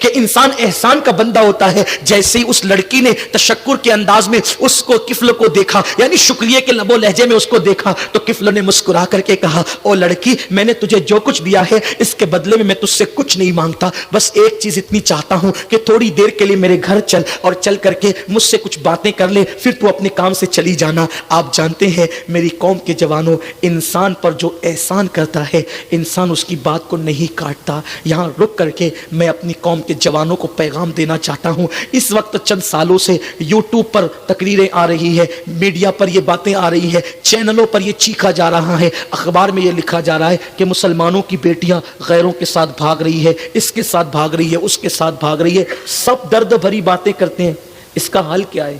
کہ انسان احسان کا بندہ ہوتا ہے. جیسے ہی اس لڑکی نے تشکر کے انداز میں اس کو کفل کو دیکھا, یعنی شکریہ کے لب و لہجے میں اس کو دیکھا, تو کفل نے مسکرا کر کے کہا, او لڑکی, میں نے تجھے جو کچھ دیا ہے اس کے بدلے میں تجھ سے کچھ نہیں مانگتا, بس ایک چیز اتنی چاہتا ہوں کہ تھوڑی دیر کے لیے میرے گھر چل اور چل کر کے مجھ سے کچھ باتیں کر لے, پھر تو اپنے کام سے چلی جانا. آپ جانتے ہیں میری قوم کے جوانوں, انسان پر جو احسان کرتا ہے انسان اس کی بات کو نہیں کاٹتا. یہاں رک کر کے میں اپنی قوم کے جوانوں کو پیغام دینا چاہتا ہوں. اس وقت چند سالوں سے یوٹیوب پر تقریریں آ رہی ہے, میڈیا پر یہ باتیں آ رہی ہے, چینلوں پر یہ چیخا جا رہا ہے, اخبار میں یہ لکھا جا رہا ہے کہ مسلمانوں کی بیٹیاں غیروں کے ساتھ بھاگ رہی ہے, اس کے ساتھ بھاگ رہی ہے, اس کے ساتھ بھاگ رہی ہے. سب درد بھری باتیں کرتے ہیں. اس کا حل کیا ہے؟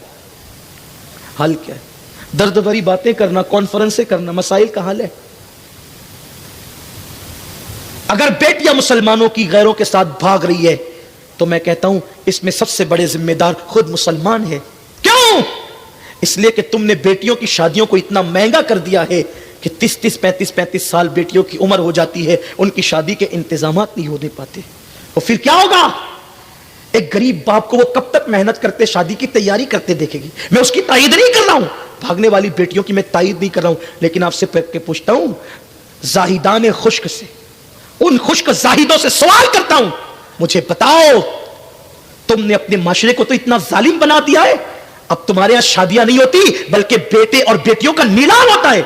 حل کیا ہے؟ درد بھری باتیں کرنا, کانفرنسیں کرنا مسائل کا حل ہے؟ اگر بیٹیاں مسلمانوں کی غیروں کے ساتھ بھاگ رہی ہے تو میں کہتا ہوں اس میں سب سے بڑے ذمہ دار خود مسلمان ہے. کیوں؟ اس لیے کہ تم نے بیٹیوں کی شادیوں کو اتنا مہنگا کر دیا ہے کہ 30 35 سال بیٹیوں کی عمر ہو جاتی ہے, ان کی شادی کے انتظامات نہیں ہونے پاتے. تو پھر کیا ہوگا؟ ایک غریب باپ کو وہ کب تک محنت کرتے شادی کی تیاری کرتے دیکھے گی. میں اس کی تائید نہیں کر رہا ہوں, بھاگنے والی بیٹیوں کی میں تائید نہیں کر رہا ہوں, لیکن آپ سے پوچھتا ہوں زاہدان خشک سے, ان خشک زاہدوں سے سوال کرتا ہوں, مجھے بتاؤ تم نے اپنے معاشرے کو تو اتنا ظالم بنا دیا ہے, اب تمہارے یہاں شادیاں نہیں ہوتی بلکہ بیٹے اور بیٹیوں کا نیلام ہوتا ہے.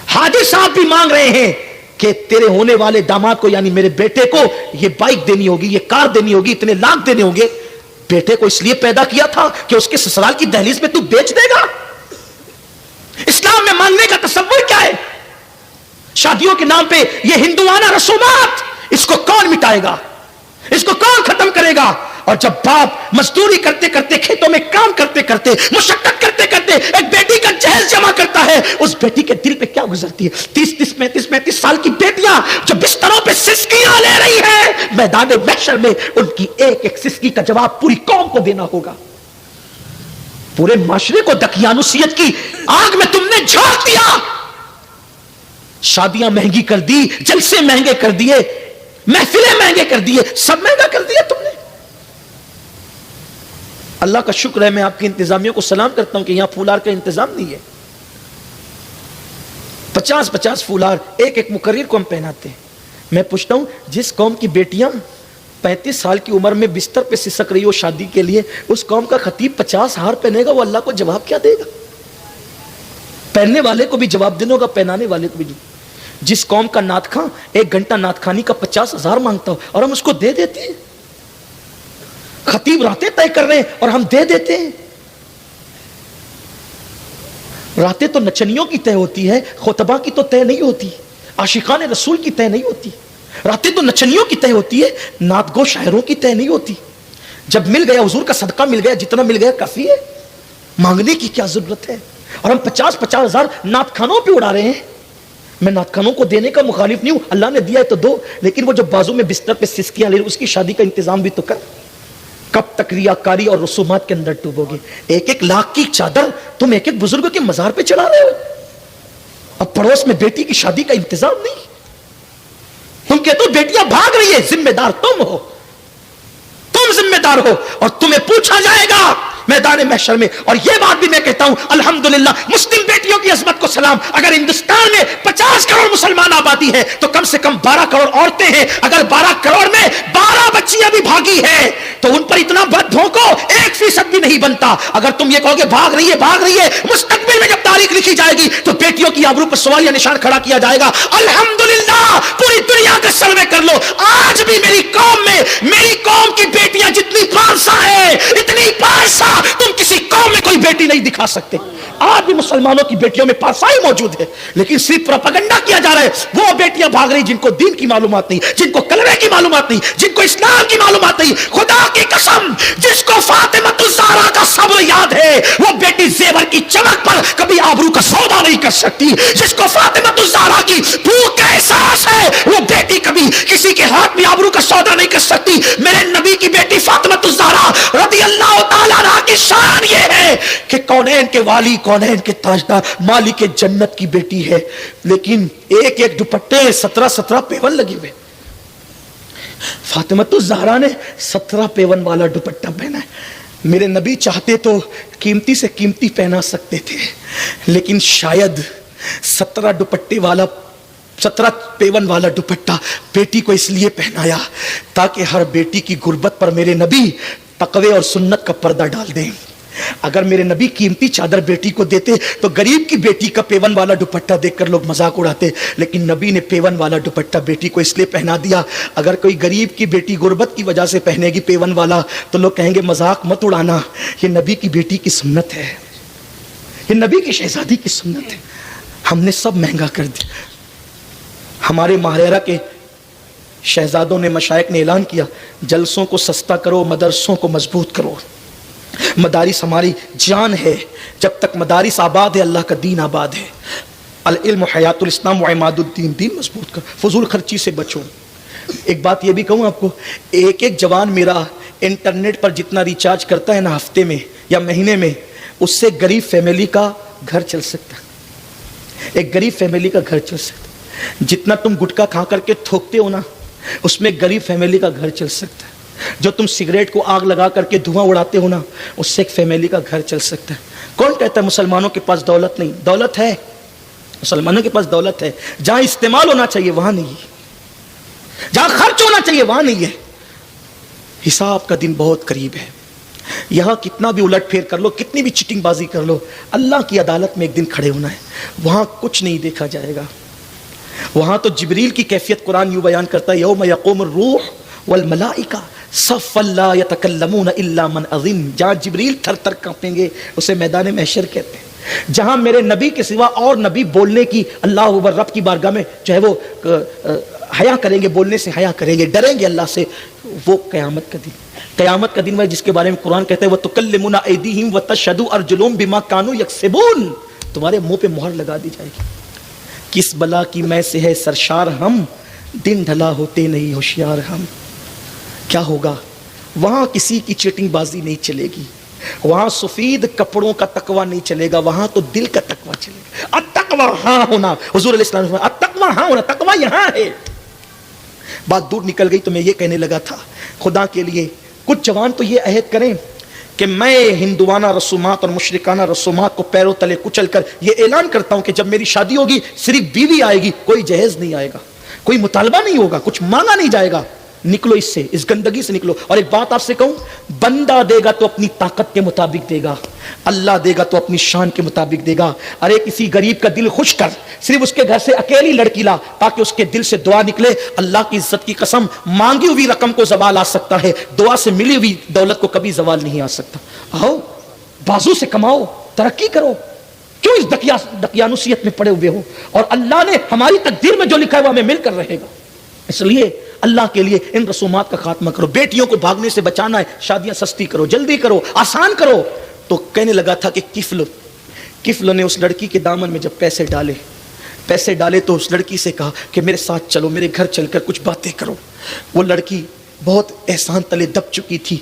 حاجی صاحب بھی مانگ رہے ہیں کہ تیرے ہونے والے داماد کو یعنی میرے بیٹے کو یہ بائک دینی ہوگی, یہ کار دینی ہوگی, اتنے لاکھ دینے ہوں گے. بیٹے کو اس لیے پیدا کیا تھا کہ اس کے سسرال کی دہلیز میں تو بیچ دے گا. اسلام میں مانگنے کا تصور کیا ہے؟ شادیوں کے نام پہ یہ ہندوانہ رسومات, اس کو کون مٹائے گا؟ اس کو کون ختم کرے گا؟ اور جب باپ مزدوری کرتے کرتے, کھیتوں میں کام کرتے کرتے, مشقت کرتے کرتے ایک بیٹی کا جہیز جمع کرتا ہے, اس بیٹی کے دل پہ کیا گزرتی ہے؟ 30 35 سال کی بیٹیاں جو بستروں پہ سسکیاں لے رہی ہیں, میدان محشر میں ان کی ایک ایک سسکی کا جواب پوری قوم کو دینا ہوگا. پورے معاشرے کو دقیانوسیت کی آگ میں تم نے جھونک دیا. شادیاں مہنگی کر دی, جلسے مہنگے کر دیے, محفلیں مہنگے کر دیے, سب مہنگا کر دیا تم نے. اللہ کا شکر ہے, میں آپ کی انتظامیہ کو سلام کرتا ہوں کہ یہاں پھولار کا انتظام نہیں ہے. 50 پھولار ایک ایک مقرر کو ہم پہناتے ہیں. میں پوچھتا ہوں جس قوم کی بیٹیاں 35 سال کی عمر میں بستر پہ سسک رہی ہو شادی کے لیے, اس قوم کا خطیب 50 ہار پہنے گا, وہ اللہ کو جواب کیا دے گا؟ پہننے والے کو بھی جواب دینا ہوگا, پہنانے والے کو بھی. جس قوم کا نعت خواں 1 گھنٹہ نعت خوانی کا 50,000 مانگتا ہو اور ہم اس کو دے دیتے ہیں. خطیب راتیں طے کر رہے ہیں اور ہم دے دیتے ہیں. راتیں تو نچنیوں کی طے ہوتی ہے, خطبہ کی تو طے نہیں ہوتی, عاشقان رسول کی طے نہیں ہوتی. راتیں تو نچنیوں کی طے ہوتی ہے, نعت گو شاعروں کی طے نہیں ہوتی. جب مل گیا حضور کا صدقہ مل گیا, جتنا مل گیا کافی ہے, مانگنے کی کیا ضرورت ہے؟ اور ہم 50,000 نعت خانوں پہ اڑا رہے ہیں. میں نعت خانوں کو دینے کا مخالف نہیں ہوں, اللہ نے دیا ہے تو دو, لیکن وہ جو بازو میں بستر پہ سسکیاں لے رہے اس کی شادی کا انتظام بھی تو کر. کب تک ریاکاری اور رسومات کے اندر ڈوبو گے؟ 1 لاکھ کی چادر تم ایک بزرگ کے مزار پہ چڑھا رہے ہو. اب پڑوس میں بیٹی کی شادی کا انتظام نہیں. تم کہتے ہو بیٹیاں بھاگ رہی ہے, ذمہ دار تم ہو, تم ذمہ دار ہو, اور تمہیں پوچھا جائے گا میدان محشر میں. اور یہ بات بھی میں کہتا ہوں الحمدللہ مسلم بیٹیوں کی عظمت کو سلام. اگر ہندوستان میں 50 کروڑ مسلمان آبادی ہے تو کم سے کم 12 کروڑ عورتیں ہیں. اگر 12 کروڑ میں 12 بچیاں بھی بھاگی ہیں تو ان پر اتنا بد بھونکو 1% بھی نہیں بنتا. اگر تم یہ کہو گے بھاگ رہی ہے, مستقبل میں جب تاریخ لکھی جائے گی تو بیٹیوں کی آبرو پر سوالیہ نشان کھڑا کیا جائے گا. الحمدللہ پوری دنیا کا سروے کر لو, آج بھی میری قوم کی بیٹیاں جتنی پارسا ہے, اتنی پارسا تم کسی قوم میں کوئی بیٹی نہیں دکھا سکتے. آج بھی مسلمانوں کی بیٹیوں میں پارسائی موجود ہے, لیکن صرف پروپیگنڈا کیا جا رہا ہے. وہ بیٹیاں بھاگ رہی جن کو دین کی معلومات نہیں, جن کو کلمے کی معلومات نہیں, جن کو اسلام کی معلومات نہیں. خدا کی قسم جس کو فاطمۃ الزہرا کا صبر یاد ہے وہ بیٹی زیور کی چمک پر کبھی آبرو کا سودا نہیں کر سکتی. جس کو فاطمۃ الزہرا کی بھوک کا احساس ہے وہ بیٹی کبھی کسی کے ہاتھ میں آبرو کا سودا نہیں کر سکتی. میرے نبی کی بیٹی فاطمۃ الزہرا رضی اللہ تعالیٰ عنہا کی شان یہ ہے کہ کونین کے والی, کونین کے تاجدار, مالک جنت کی بیٹی ہے. لیکن ایک دوپٹے 17 پیون لگے ہوئے. فاطمہ تو زہرا نے 17 پیون والا دوپٹہ پہنا ہے. میرے نبی چاہتے تو قیمتی سے قیمتی پہنا سکتے تھے, لیکن شاید 17 پیون والا دوپٹہ بیٹی کو اس لیے پہنایا تاکہ ہر بیٹی کی غربت پر میرے نبی تقوی اور سنت کا پردہ ڈال دیں. اگر میرے نبی قیمتی چادر بیٹی کو دیتے تو غریب کی بیٹی کا پیون والا دوپٹہ دیکھ کر لوگ مذاق اڑاتے, لیکن نبی نے پیون والا دوپٹہ بیٹی کو اس لیے پہنا دیا. اگر کوئی غریب کی بیٹی غربت کی وجہ سے پہنے گی پیون والا تو لوگ کہیں گے مذاق مت اڑانا, یہ نبی کی بیٹی کی سنت ہے, یہ نبی کی شہزادی کی سنت ہے. ہم نے سب مہنگا کر دیا. ہمارے ماہرہ کے شہزادوں نے, مشائخ نے اعلان کیا جلسوں کو سستا کرو, مدرسوں کو مضبوط کرو. مدارس ہماری جان ہے, جب تک مدارس آباد ہے اللہ کا دین آباد ہے. العلم حیات الاسلام و عماد الدین, دین مضبوط کرو, فضول خرچی سے بچو. ایک بات یہ بھی کہوں آپ کو, ایک جوان میرا انٹرنیٹ پر جتنا ریچارج کرتا ہے نا ہفتے میں یا مہینے میں, اس سے غریب فیملی کا گھر چل سکتا ہے. ایک غریب فیملی کا گھر چل سکتا ہے. جتنا تم گٹکا کھا کر کے تھوکتے ہو نا, اس میں غریب فیملی کا گھر چل سکتا ہے. جو تم سگریٹ کو آگ لگا کر کے دھواں اڑاتے ہو نا, اس سے ایک فیملی کا گھر چل سکتا ہے. کون کہتا ہے مسلمانوں کے پاس دولت نہیں؟ دولت ہے, مسلمانوں کے پاس دولت ہے. جہاں استعمال ہونا چاہیے وہاں نہیں ہے, جہاں خرچ ہونا چاہیے وہاں نہیں ہے. حساب کا دن بہت قریب ہے. یہاں کتنا بھی الٹ پھیر کر لو, کتنی بھی چٹنگ بازی کر لو, اللہ کی عدالت میں ایک دن کھڑے ہونا ہے. وہاں کچھ نہیں دیکھا جائے گا. وہاں تو جبریل کی کیفیت قرآن یوں بیان کرتا ہے, یوم یقوم الروح والملائکہ صفا لا یتکلمون الا من اذن. جہاں جبریل تھر تھر کانپیں گے اسے میدان محشر کہتے ہیں. جہاں میرے نبی کے سوا اور نبی بولنے کی اللہ اکبر رب کی بارگاہ میں چاہے وہ حیا کریں گے, بولنے سے حیا کریں گے, ڈریں گے اللہ سے, وہ قیامت کا دن. قیامت کا دن ہے جس کے بارے میں قرآن کہتا ہے وَتُكَلِّمُنَا أَيْدِيهِمْ وَتَشْهَدُ أَرْجُلُهُمْ بِمَا كَانُوا يَكْسِبُونَ. تمہارے منہ پہ مہر لگا دی جائے گی. کس بلا کی میں سے ہے سرشار ہم, دن ڈھلا ہوتے نہیں ہوشیار ہم. کیا ہوگا وہاں؟ کسی کی چیٹنگ بازی نہیں چلے گی, وہاں سفید کپڑوں کا تقوی نہیں چلے گا, وہاں تو دل کا تقوی چلے گا. التقوی ہاں ہونا, حضور علیہ السلام نے التقوی ہاں ہونا, تقوی یہاں ہے. بات دور نکل گئی تو میں یہ کہنے لگا تھا, خدا کے لیے کچھ جوان تو یہ عہد کریں کہ میں ہندوانہ رسومات اور مشرکانہ رسومات کو پیروں تلے کچل کر یہ اعلان کرتا ہوں کہ جب میری شادی ہوگی صرف بیوی آئے گی, کوئی جہیز نہیں آئے گا, کوئی مطالبہ نہیں ہوگا, کچھ مانگا نہیں جائے گا. نکلو اس سے, اس گندگی سے نکلو. اور ایک بات آپ سے کہوں, بندہ دے گا تو اپنی طاقت کے مطابق دے گا, اللہ دے گا تو اپنی شان کے مطابق دے گا. ارے کسی غریب کا دل خوش کر, صرف اس کے گھر سے اکیلی لڑکی لا تاکہ اس کے دل سے دعا نکلے. اللہ کی عزت کی قسم, مانگی ہوئی رقم کو زوال آ سکتا ہے, دعا سے ملی ہوئی دولت کو کبھی زوال نہیں آ سکتا. آؤ بازو سے کماؤ, ترقی کرو, کیوں اس دقیانوسیت میں پڑے ہوئے ہو؟ اور اللہ نے ہماری تقدیر میں جو لکھا ہوا ہمیں مل کر رہے گا. اس لیے اللہ کے لیے ان رسومات کا خاتمہ کرو. بیٹیوں کو بھاگنے سے بچانا ہے, شادیاں سستی کرو, جلدی کرو, آسان کرو. تو کہنے لگا تھا کہ کفل نے اس لڑکی کے دامن میں جب پیسے ڈالے تو اس لڑکی سے کہا کہ میرے ساتھ چلو, میرے گھر چل کر کچھ باتیں کرو. وہ لڑکی بہت احسان تلے دب چکی تھی.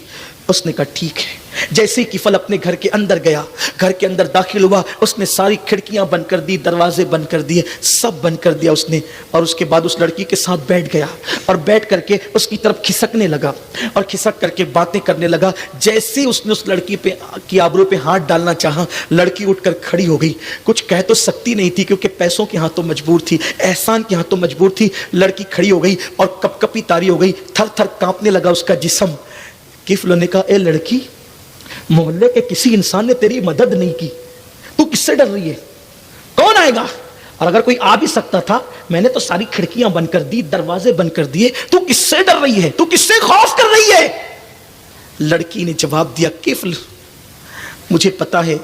اس نے کہا ٹھیک ہے. جیسے ہی کفل اپنے گھر کے اندر گیا, گھر کے اندر داخل ہوا, اس نے ساری کھڑکیاں بند کر دی, دروازے بند کر دیے, سب بند کر دیا اس نے. اور اس کے بعد اس لڑکی کے ساتھ بیٹھ گیا اور بیٹھ کر کے اس کی طرف کھسکنے لگا اور کھسک کر کے باتیں کرنے لگا. جیسے اس نے اس لڑکی پہ کی آبرو پہ ہاتھ ڈالنا چاہا, لڑکی اٹھ کر کھڑی ہو گئی. کچھ کہہ تو سکتی نہیں تھی کیونکہ پیسوں کے ہاتھوں مجبور تھی, احسان کے ہاتھوں مجبور تھی. لڑکی کھڑی ہو گئی اور کپ کپی تاری ہو گئی, تھر تھر کانپنے لگا اس کا جسم. کفل نے کہا اے لڑکی, محلے کے کسی انسان نے تیری مدد نہیں کی, تو کس سے ڈر رہی ہے؟ کون آئے گا؟ اور اگر کوئی آ بھی سکتا تھا, میں نے تو ساری کھڑکیاں بند کر دی, دروازے بند کر دیے, تو کس سے ڈر رہی ہے؟ تو کس سے خوف کر رہی ہے؟ لڑکی نے جواب دیا کفل, مجھے پتا ہے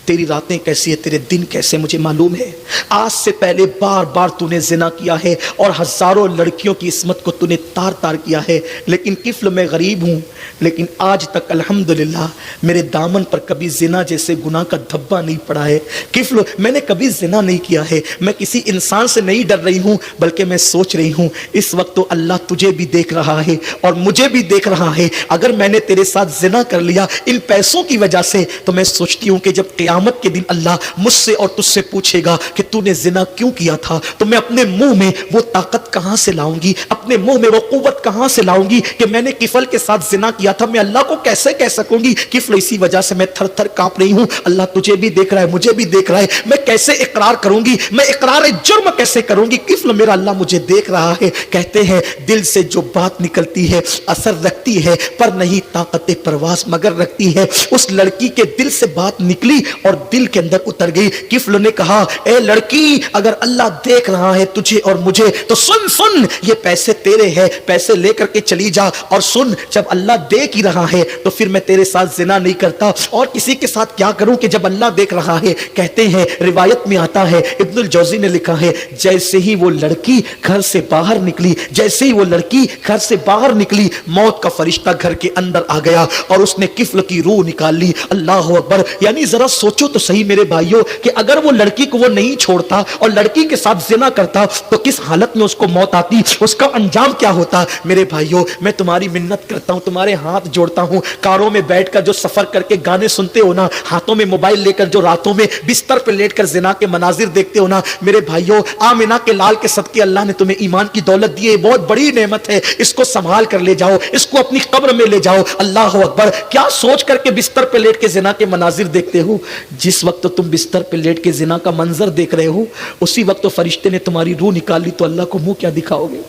تیری راتیں کیسی ہے, تیرے دن کیسے, مجھے معلوم ہے. آج سے پہلے بار بار تو نے زنا کیا ہے اور ہزاروں لڑکیوں کی عصمت کو تو نے تار تار کیا ہے. لیکن کفل میں غریب ہوں, لیکن آج تک الحمدللہ میرے دامن پر کبھی زنا جیسے گناہ کا دھبا نہیں پڑا ہے. کفل, میں نے کبھی زنا نہیں کیا ہے. میں کسی انسان سے نہیں ڈر رہی ہوں, بلکہ میں سوچ رہی ہوں اس وقت تو اللہ تجھے بھی دیکھ رہا ہے اور مجھے بھی دیکھ رہا ہے. اگر میں نے تیرے ساتھ زنا کر لیا ان پیسوں کی وجہ سے, تو میں سوچتی ہوں کہ جب قیامت کے دن اللہ مجھ سے اور تجھ سے پوچھے گا کہ تو نے زنا کیوں کیا تھا؟ تو میں اپنے منہ میں وہ طاقت کہاں سے لاؤں گی، اپنے منہ میں وہ قوت کہاں سے لاؤں گی کہ میں نے کفل کے ساتھ زنا کیا تھا، میں اللہ کو کیسے کہہ سکوں گی؟ کفل اسی وجہ سے میں تھر تھر کانپ رہی ہوں، اللہ تجھے بھی دیکھ رہا ہے، مجھے بھی دیکھ رہا ہے، میں کیسے اقرار کروں گی، میں اقرار جرم کیسے کروں گی؟ کفل میرا اللہ مجھے دیکھ رہا ہے۔ کہتے ہیں دل سے جو بات نکلتی ہے اثر رکھتی ہے، پر نہیں طاقت پرواز مگر رکھتی ہے۔ اس لڑکی کے دل سے بات نکلی اور دل کے اندر اتر گئی۔ کفل نے کہا اے لڑکی، اگر اللہ دیکھ رہا ہے تجھے اور مجھے تو سن سن، یہ پیسے تیرے ہیں، پیسے لے کر کے چلی جا، اور سن جب اللہ دیکھ ہی رہا ہے تو پھر میں تیرے ساتھ زنا نہیں کرتا، اور کسی کے ساتھ کیا کروں کہ جب اللہ دیکھ رہا ہے۔ کہتے ہیں روایت میں آتا ہے، ابن الجوزی نے لکھا ہے، جیسے ہی وہ لڑکی گھر سے باہر نکلی، جیسے ہی وہ لڑکی گھر سے باہر نکلی، موت کا فرشتہ گھر کے اندر آ گیا اور اس نے کفل کی روح نکال لی۔ اللہ اکبر! یعنی ذرا سوچو تو صحیح میرے بھائیوں کہ اگر وہ لڑکی کو وہ نہیں چھوڑتا اور لڑکی کے ساتھ زنا کرتا تو کس حالت میں اس کو موت آتی، اس کا انجام کیا ہوتا؟ میرے بھائیوں میں تمہاری منت کرتا ہوں، تمہارے ہاتھ جوڑتا ہوں، کاروں میں بیٹھ کر جو سفر کر کے گانے سنتے ہو نا، ہاتھوں میں موبائل لے کر جو راتوں میں بستر پہ لیٹ کر زنا کے مناظر دیکھتے ہو نا، میرے بھائیوں آمنہ کے لال کے صدقے اللہ نے تمہیں ایمان کی دولت دی ہے، بہت بڑی نعمت ہے، اس کو سنبھال کر لے جاؤ، اس کو اپنی قبر میں لے جاؤ۔ اللہ اکبر! کیا سوچ کر کے بستر پہ لیٹ کے زنا کے مناظر دیکھتے ہو؟ جس وقت تم بستر پہ لیٹ کے زنا کا منظر دیکھ رہے ہو اسی وقت تو فرشتے نے تمہاری روح نکال لی، تو اللہ کو منہ کیا دکھاؤ گے؟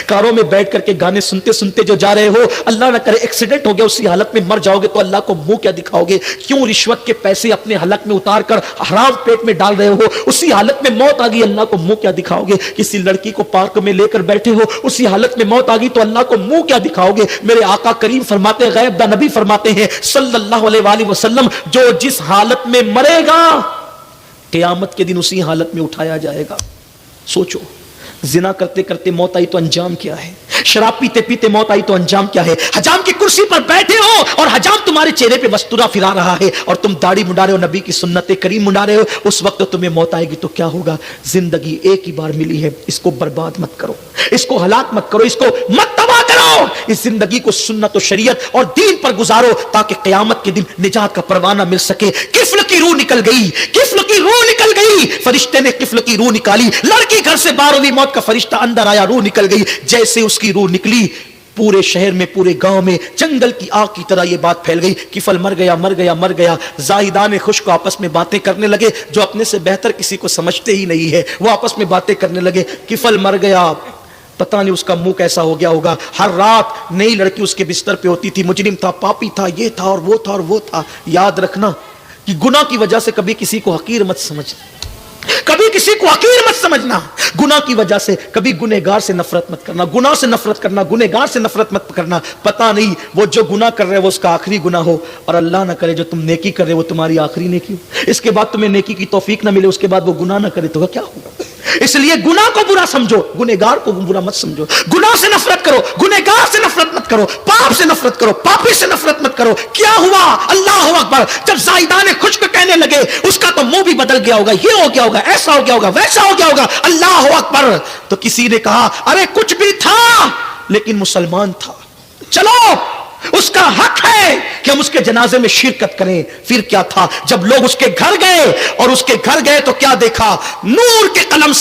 کاروں میں بیٹھ کر کے گانے سنتے سنتے جو جا رہے ہو، اللہ نہ کرے ایکسیڈنٹ ہو گیا، اسی حالت میں مر جاؤ گے تو اللہ کو منہ کیا دکھاؤ گے؟ کیوں رشوت کے پیسے اپنے حلق میں اتار کر حرام پیٹ میں ڈال رہے ہو؟ اسی حالت میں موت آ گئی، اللہ کو منہ کیا دکھاؤ گے؟ کسی لڑکی کو پارک میں لے کر بیٹھے ہو، اسی حالت میں موت آ گئی تو اللہ کو منہ کیا دکھاؤ گے؟ میرے آقا کریم فرماتے، غیب دا نبی فرماتے ہیں صلی اللہ علیہ وآلہ وسلم، جو جس حالت میں مرے گا قیامت کے دن اسی حالت میں اٹھایا جائے گا۔ سوچو، زنا کرتے کرتے موت آئی تو انجام کیا ہے؟ شراب پیتے پیتے موت آئی تو انجام کیا ہے؟ حجام کی کرسی پر بیٹھے ہو اور حجام تمہارے چہرے پہ مستورہ پھرا رہا ہے اور تم داڑھی منڈا رہے ہو، نبی کی سنت کریم منڈا رہے ہو، اس وقت تمہیں موت آئے گی تو کیا ہوگا؟ زندگی ایک ہی بار ملی ہے، اس کو برباد مت کرو، اس کو ہلاک مت کرو، اس کو مت تباہ کرو، اس زندگی کو سنت و شریعت اور دین پر گزارو تاکہ قیامت کے دن نجات کا پروانہ مل سکے۔ کفل کی روح نکل گئی، کفل کی روح نکل گئی، فرشتے نے کفل کی روح نکالی، لڑکی گھر سے باہر ہوئی، موت کا فرشتہ اندر آیا، روح نکل گئی، جیسے اس کی روح نکلی پورے شہر میں، پورے گاؤں میں جنگل کی آگ کی طرح یہ بات پھیل گئی، کفل مر گیا مر گیا مر گیا۔ زاہدان خشک آپس میں باتیں کرنے لگے، جو اپنے سے بہتر کسی کو سمجھتے ہی نہیں ہے وہ آپس میں باتیں کرنے لگے، کفل مر گیا، پتہ نہیں اس کا منہ کیسا ہو گیا ہوگا، ہر رات نئی لڑکی اس کے بستر پہ ہوتی تھی، مجرم تھا، پاپی تھا، یہ تھا اور وہ تھا اور وہ تھا۔ یاد رکھنا کہ گناہ کی وجہ سے کبھی کسی کو حقیر مت سمجھنا، کبھی کسی کو حقیر مت سمجھنا، گناہ کی وجہ سے کبھی گنہگار سے نفرت مت کرنا، گناہ سے نفرت کرنا، گنہگار سے نفرت مت کرنا، پتہ نہیں وہ جو گناہ کر رہے وہ اس کا آخری گناہ ہو، اور اللہ نہ کرے جو تم نیکی کر رہے وہ تمہاری آخری نیکی ہو، اس کے بعد تمہیں نیکی کی توفیق نہ ملے، اس کے بعد وہ گناہ نہ کرے تو کیا ہوگا؟ اس لیے گناہ کو برا سمجھو، گنہگار کو برا مت سمجھو، گناہ سے نفرت کرو، گنہگار سے نفرت مت کرو، پاپ سے نفرت کرو، پاپی سے نفرت مت کرو۔ کیا ہوا؟ اللہ اکبر! جب زائدان خشک کہنے لگے اس کا تو منہ بھی بدل گیا ہوگا، یہ ہو گیا ہوگا، ایسا ہو گیا ہوگا، ویسا ہو گیا ہوگا، اللہ اکبر! تو کسی نے کہا ارے کچھ بھی تھا لیکن مسلمان تھا، چلو اس کا حق ہے کہ ہم اس کے جنازے میں شرکت کریں۔ پھر کیا تھا؟ جب لوگ اس کے گھر گئے اور اس کے گھر گئے تو کیا دیکھا؟ نور کے قلم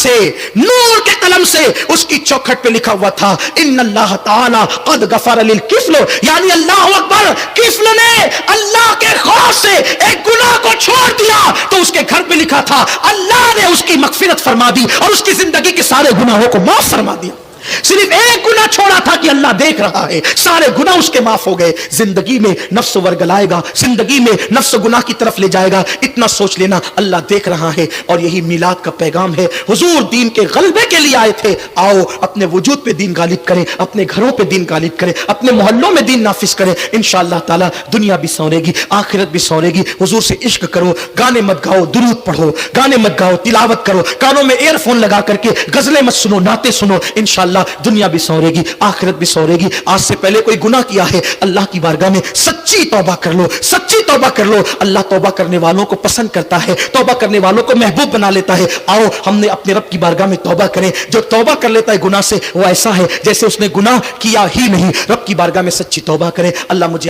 سے اس کی چوکھٹ پہ لکھا ہوا تھا ان اللہ تعالی قد غفر للکفل، یعنی اللہ اکبر، کفل نے اللہ کے خوف سے ایک گناہ کو چھوڑ دیا تو اس کے گھر پہ لکھا تھا اللہ نے اس کی مغفرت فرما دی اور اس کی زندگی کے سارے گناہوں کو معاف فرما دیا۔ صرف ایک گناہ چھوڑا تھا کہ اللہ دیکھ رہا ہے، سارے گناہ اس کے معاف ہو گئے۔ زندگی میں نفس ورگلائے گا، زندگی میں نفس گناہ کی طرف لے جائے گا، اتنا سوچ لینا اللہ دیکھ رہا ہے۔ اور یہی میلاد کا پیغام ہے، حضور دین کے غلبے کے لیے آئے تھے، آؤ اپنے وجود پہ دین غالب کریں، اپنے گھروں پہ دین غالب کریں، اپنے محلوں میں دین نافذ کریں، انشاءاللہ تعالی دنیا بھی سنورے گی، آخرت بھی سنورے گی۔ حضور سے عشق کرو، گانے مت گاؤ، درود پڑھو، گانے مت گاؤ، تلاوت کرو، کانوں میں ایئر فون لگا کر کے غزلیں مت سنو، نعتیں سنو، انشاءاللہ دنیا بھی سنورے گی، آخرت بھی سنورے گی۔ آج سے پہلے کوئی گناہ کیا ہے اللہ کی بارگاہ میں سچی توبہ کر لو، سچی توبہ کر لو، اللہ توبہ کرنے والوں کو پسند کرتا ہے، توبہ کرنے والوں کو محبوب بنا لیتا ہے۔ آؤ ہم نے اپنے رب کی بارگاہ میں توبہ کریں۔ جو توبہ کر لیتا ہے گناہ سے وہ ایسا ہے جیسے اس نے گناہ کیا ہی نہیں۔ رب کی بارگاہ میں سچی توبہ کریں۔ اللہ مجھے